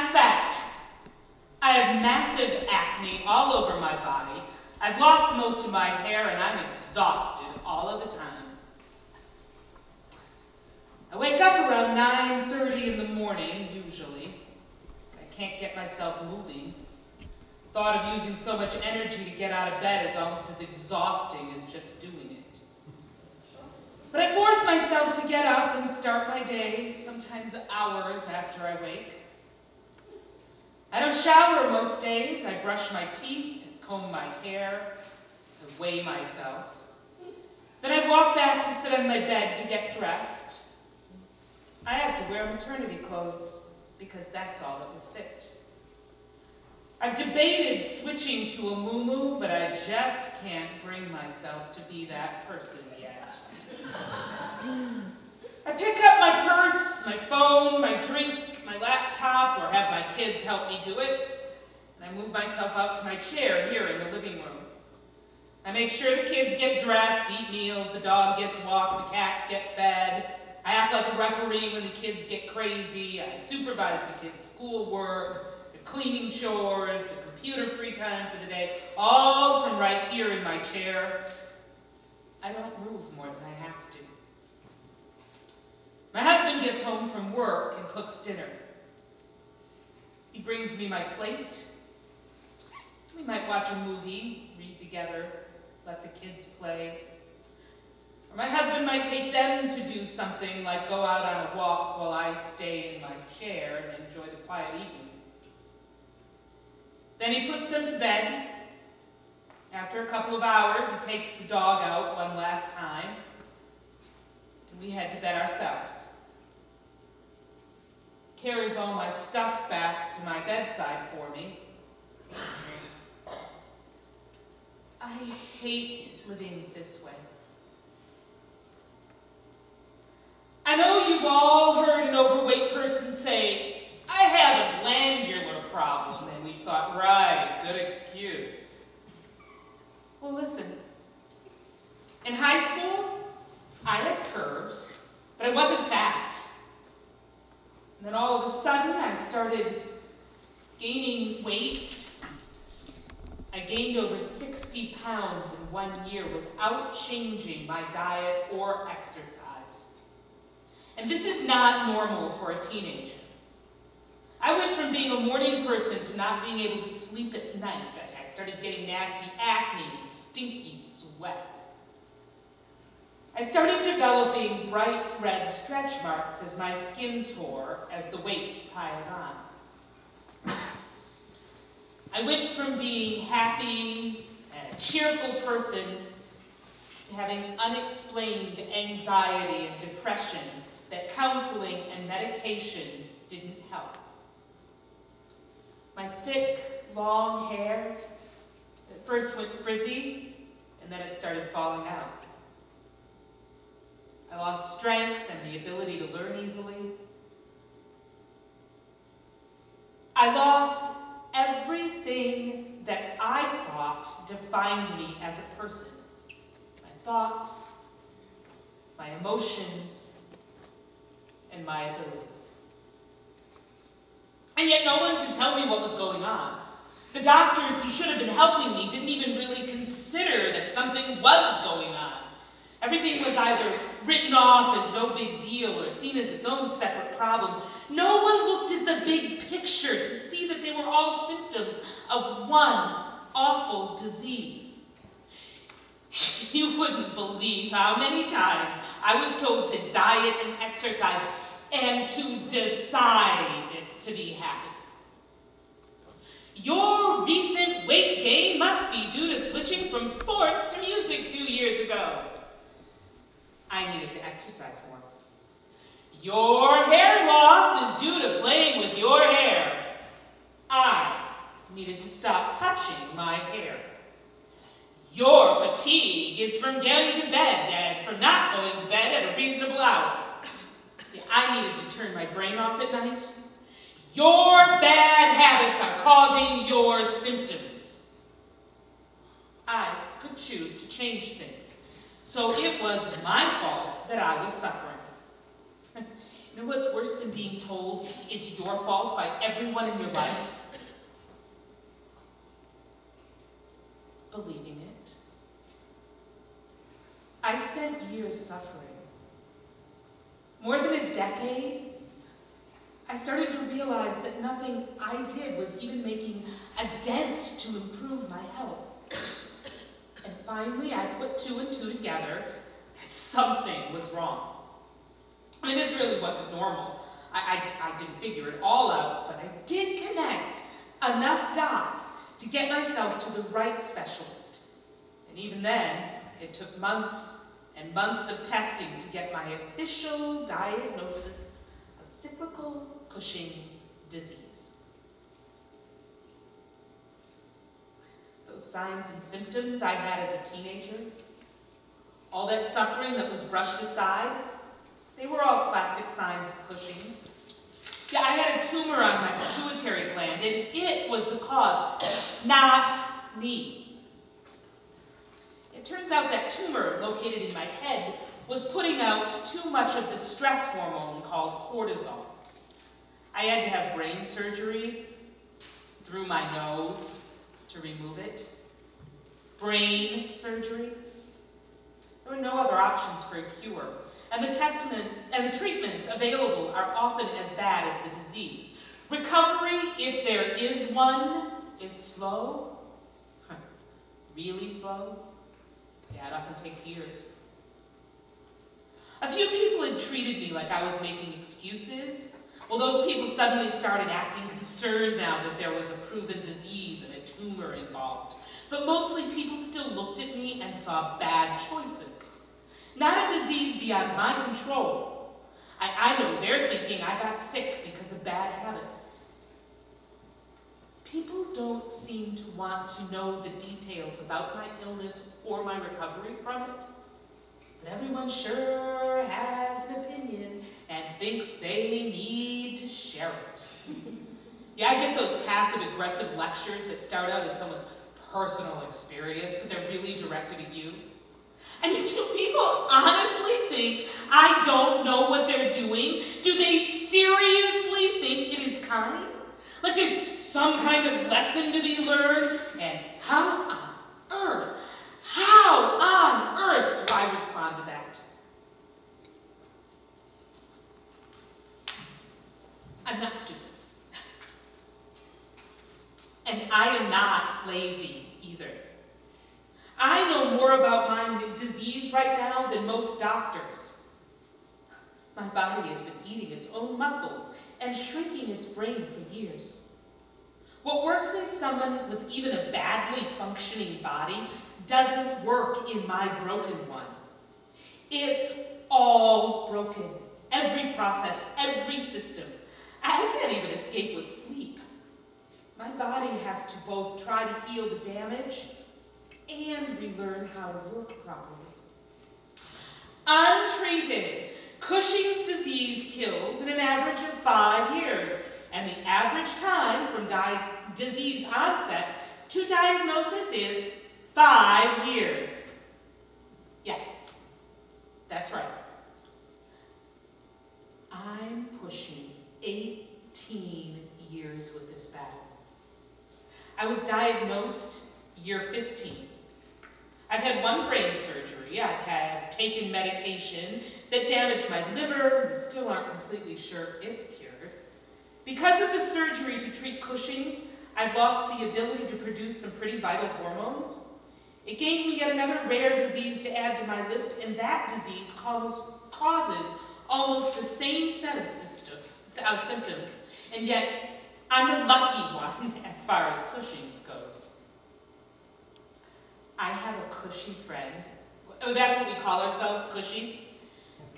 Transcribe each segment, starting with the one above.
I'm fat. I have massive acne all over my body. I've lost most of my hair and I'm exhausted all of the time. I wake up around 9:30 in the morning, usually. I can't get myself moving. The thought of using so much energy to get out of bed is almost as exhausting as just doing it. But I force myself to get up and start my day, sometimes hours after I wake. I don't shower most days. I brush my teeth, comb my hair, I weigh myself. Then I walk back to sit on my bed to get dressed. I have to wear maternity clothes because that's all that will fit. I've debated switching to a muumuu, but I just can't bring myself to be that person yet. I pick up my purse, my phone, my drink, my laptop, or have my kids help me do it, and I move myself out to my chair here in the living room. I make sure the kids get dressed, eat meals, the dog gets walked, the cats get fed. I act like a referee when the kids get crazy. I supervise the kids' schoolwork, the cleaning chores, the computer free time for the day, all from right here in my chair. I don't move more than I have to. My husband gets home from work and cooks dinner. He brings me my plate. We might watch a movie, read together, let the kids play. Or my husband might take them to do something like go out on a walk while I stay in my chair and enjoy the quiet evening. Then he puts them to bed. After a couple of hours, he takes the dog out one last time, and we head to bed ourselves. He carries all my stuff back to my bedside for me. I hate living this way. I know you've all heard an overweight person say, I have a glandular problem, and we thought, right, good excuse. Well, listen, in high school, I had curves, but I wasn't fat. And then all of a sudden, I started gaining weight. I gained over 60 pounds in 1 year without changing my diet or exercise. And this is not normal for a teenager. I went from being a morning person to not being able to sleep at night. I started getting nasty acne and stinky sweat. I started developing bright red stretch marks as my skin tore as the weight piled on. I went from being happy and a cheerful person to having unexplained anxiety and depression that counseling and medication didn't help. My thick, long hair at first went frizzy, and then it started falling out. I lost strength and the ability to learn easily. I lost everything that I thought defined me as a person. My thoughts, my emotions, and my abilities. And yet no one could tell me what was going on. The doctors who should have been helping me didn't even really consider that something was going on. Everything was either written off as no big deal or seen as its own separate problem. No one looked at the big picture to see that they were all symptoms of one awful disease. You wouldn't believe how many times I was told to diet and exercise and to decide to be happy. Your recent weight gain must be due to switching from sports to music 2 years ago. I needed to exercise more. Your hair loss is due to playing with your hair. I needed to stop touching my hair. Your fatigue is from going to bed and from not going to bed at a reasonable hour. I needed to turn my brain off at night. Your bad habits are causing your symptoms. I could choose to change things. So it was my fault that I was suffering. You know what's worse than being told it's your fault by everyone in your life? Believing it. I spent years suffering. More than a decade, I started to realize that nothing I did was even making a dent to improve my health. And finally, I put two and two together that something was wrong. I mean, this really wasn't normal. I didn't figure it all out, but I did connect enough dots to get myself to the right specialist. And even then, it took months and months of testing to get my official diagnosis of cyclical Cushing's disease. Those signs and symptoms I had as a teenager, all that suffering that was brushed aside, they were all classic signs of Cushing's. Yeah, I had a tumor on my pituitary gland, and it was the cause, not me. It turns out that tumor located in my head was putting out too much of the stress hormone called cortisol. I had to have brain surgery through my nose to remove it. Brain surgery. There were no other options for a cure. And the treatments available are often as bad as the disease. Recovery, if there is one, is slow. Really slow. Yeah, it often takes years. A few people had treated me like I was making excuses. Well, those people suddenly started acting concerned now that there was a proven disease and a tumor involved. But mostly people still looked at me and saw bad choices. Not a disease beyond my control. I know they're thinking I got sick because of bad habits. People don't seem to want to know the details about my illness or my recovery from it. But everyone sure has an opinion and thinks they need to share it. Yeah, I get those passive-aggressive lectures that start out as someone's personal experience, but they're really directed at you. I mean, do people honestly think I don't know what they're doing? Do they seriously think it is kind? Like there's some kind of lesson to be learned? And how on earth do I respond to that? I'm not stupid. And I am not lazy either. I know more about my disease right now than most doctors. My body has been eating its own muscles and shrinking its brain for years. What works in someone with even a badly functioning body doesn't work in my broken one. It's all broken. Every process, every system. I can't even escape with sleep. My body has to both try to heal the damage and relearn how to work properly. Untreated, Cushing's disease kills in an average of 5 years, and the average time from disease onset to diagnosis is 5 years. Yeah, that's right. I'm pushing 18 years with this battle. I was diagnosed year 15. I've had one brain surgery. I've had taken medication that damaged my liver. We still aren't completely sure it's cured. Because of the surgery to treat Cushing's, I've lost the ability to produce some pretty vital hormones. It gave me yet another rare disease to add to my list, and that disease causes almost the same set of symptoms, and yet I'm a lucky one as far as Cushing's goes. I have a cushy friend, oh, that's what we call ourselves, cushies,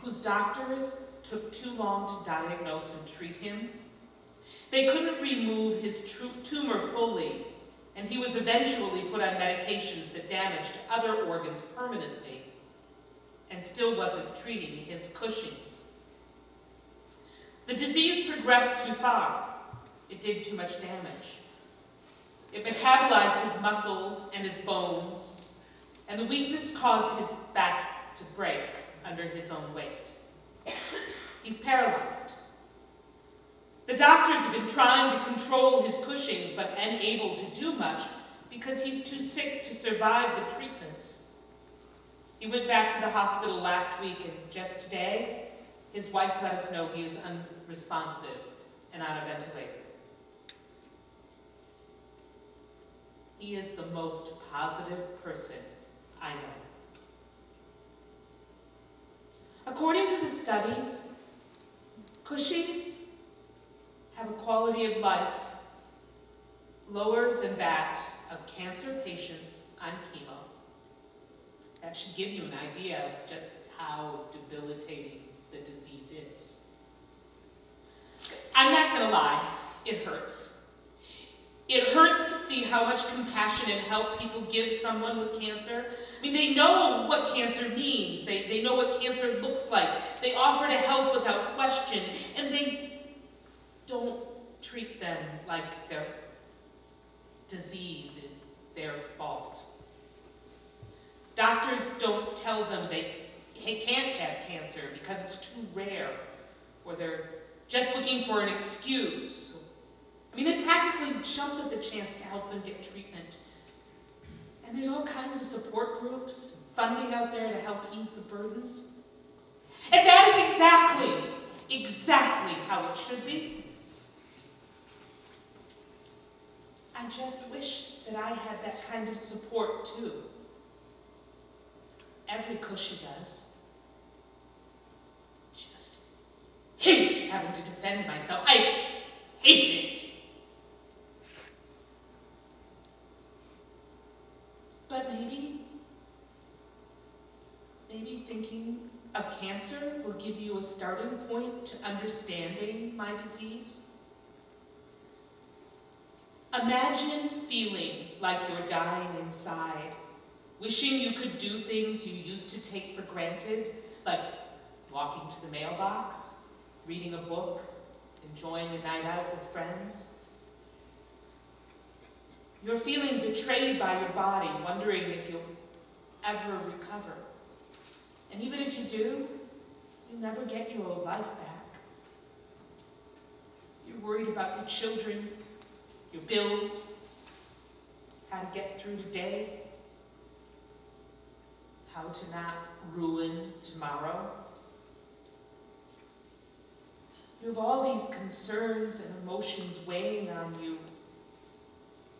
whose doctors took too long to diagnose and treat him. They couldn't remove his tumor fully, and he was eventually put on medications that damaged other organs permanently, and still wasn't treating his Cushing's. The disease progressed too far. It did too much damage. It metabolized his muscles and his bones, and the weakness caused his back to break under his own weight. He's paralyzed. The doctors have been trying to control his Cushing's, but unable to do much because he's too sick to survive the treatments. He went back to the hospital last week, and just today, his wife let us know he is unresponsive and on a ventilator. He is the most positive person I know. According to the studies, Cushing's have a quality of life lower than that of cancer patients on chemo. That should give you an idea of just how debilitating the disease is. I'm not gonna lie, it hurts. It hurts to see how much compassion and help people give someone with cancer. I mean, they know what cancer means. They know what cancer looks like. They offer to help without question, and they don't treat them like their disease is their fault. Doctors don't tell them they can't have cancer because it's too rare, or they're just looking for an excuse. I mean, they practically jump at the chance to help them get treatment. And there's all kinds of support groups, funding out there to help ease the burdens. And that is exactly how it should be. I just wish that I had that kind of support too. Every Cushy does. Just hate having to defend myself. I hate it. But maybe thinking of cancer will give you a starting point to understanding my disease. Imagine feeling like you're dying inside, wishing you could do things you used to take for granted, like walking to the mailbox, reading a book, enjoying a night out with friends. You're feeling betrayed by your body, wondering if you'll ever recover. And even if you do, you'll never get your old life back. You're worried about your children, your bills, how to get through today, how to not ruin tomorrow. You have all these concerns and emotions weighing on you,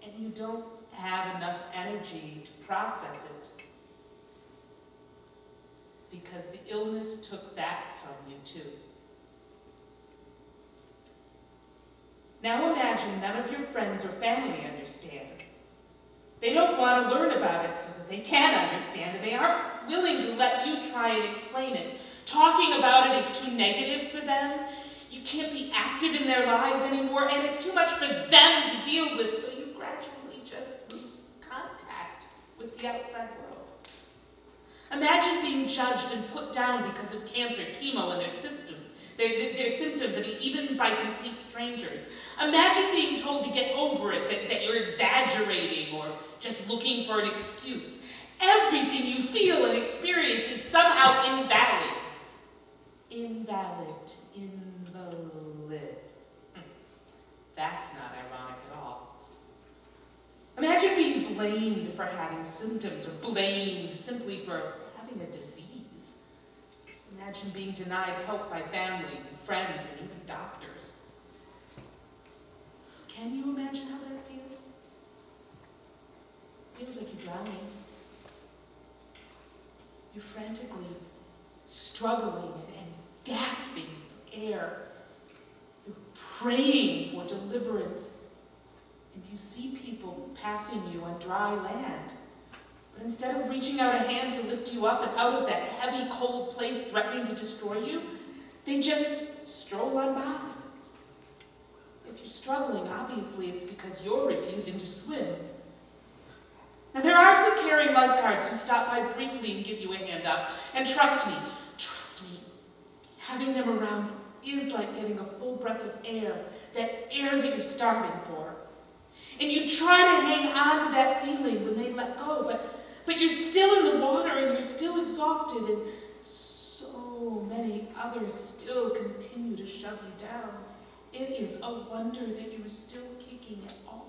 and you don't have enough energy to process it because the illness took that from you too. Now imagine none of your friends or family understand. They don't want to learn about it so that they can understand, and they aren't willing to let you try and explain it. Talking about it is too negative for them. You can't be active in their lives anymore, and it's too much for them to deal with, so you gradually just lose contact with the outside world. Imagine being judged and put down because of cancer, chemo, and their symptoms, I mean, even by complete strangers. Imagine being told to get over it, that you're exaggerating or just looking for an excuse. Everything you feel and experience is somehow invalid. Invalid. That's not ironic at all. Imagine being blamed for having symptoms or blamed simply for having a disease. Imagine being denied help by family, and friends, and even doctors. Can you imagine how that feels? It feels like you're drowning. You're frantically struggling and gasping for air. You're praying for deliverance. And you see people passing you on dry land. But instead of reaching out a hand to lift you up and out of that heavy, cold place threatening to destroy you, they just stroll on by. If you're struggling, obviously it's because you're refusing to swim. Now there are some caring lifeguards who stop by briefly and give you a hand up. And trust me, having them around is like getting a full breath of air, that air that you're starving for. And you try to hang on to that feeling when they let go, but you're still in the water and you're still exhausted, and so many others still continue to shove you down. It is a wonder that you are still kicking at all.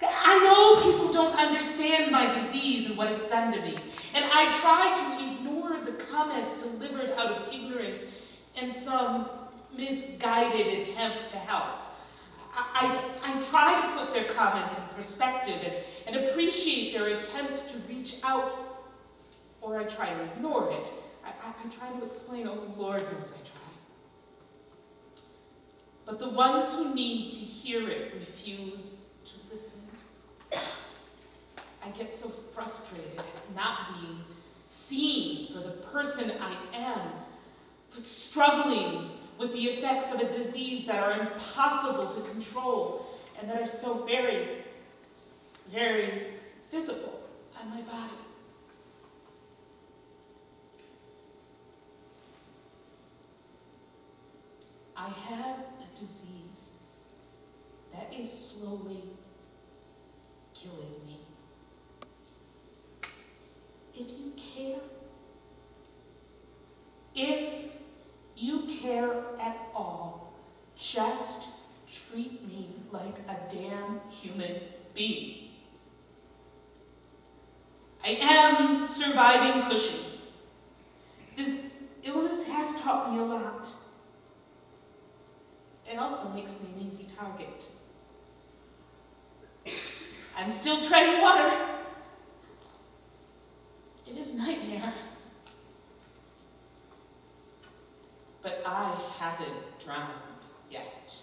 I know people don't understand my disease and what it's done to me, and I try to ignore the comments delivered out of ignorance and some misguided attempt to help. I try to put their comments in perspective and appreciate their attempts to reach out, or I try to ignore it. I try to explain, oh Lord knows I try. But the ones who need to hear it refuse to listen. I get so frustrated at not being seen for the person I am, for struggling with the effects of a disease that are impossible to control and that are so very, very visible on my body. I have a disease that is slowly killing me. If you care at all, just treat me like a damn human being. I am surviving Cushing's. This illness has taught me a lot. It also makes me an easy target. I'm still treading water. It is a nightmare. But I haven't drowned yet.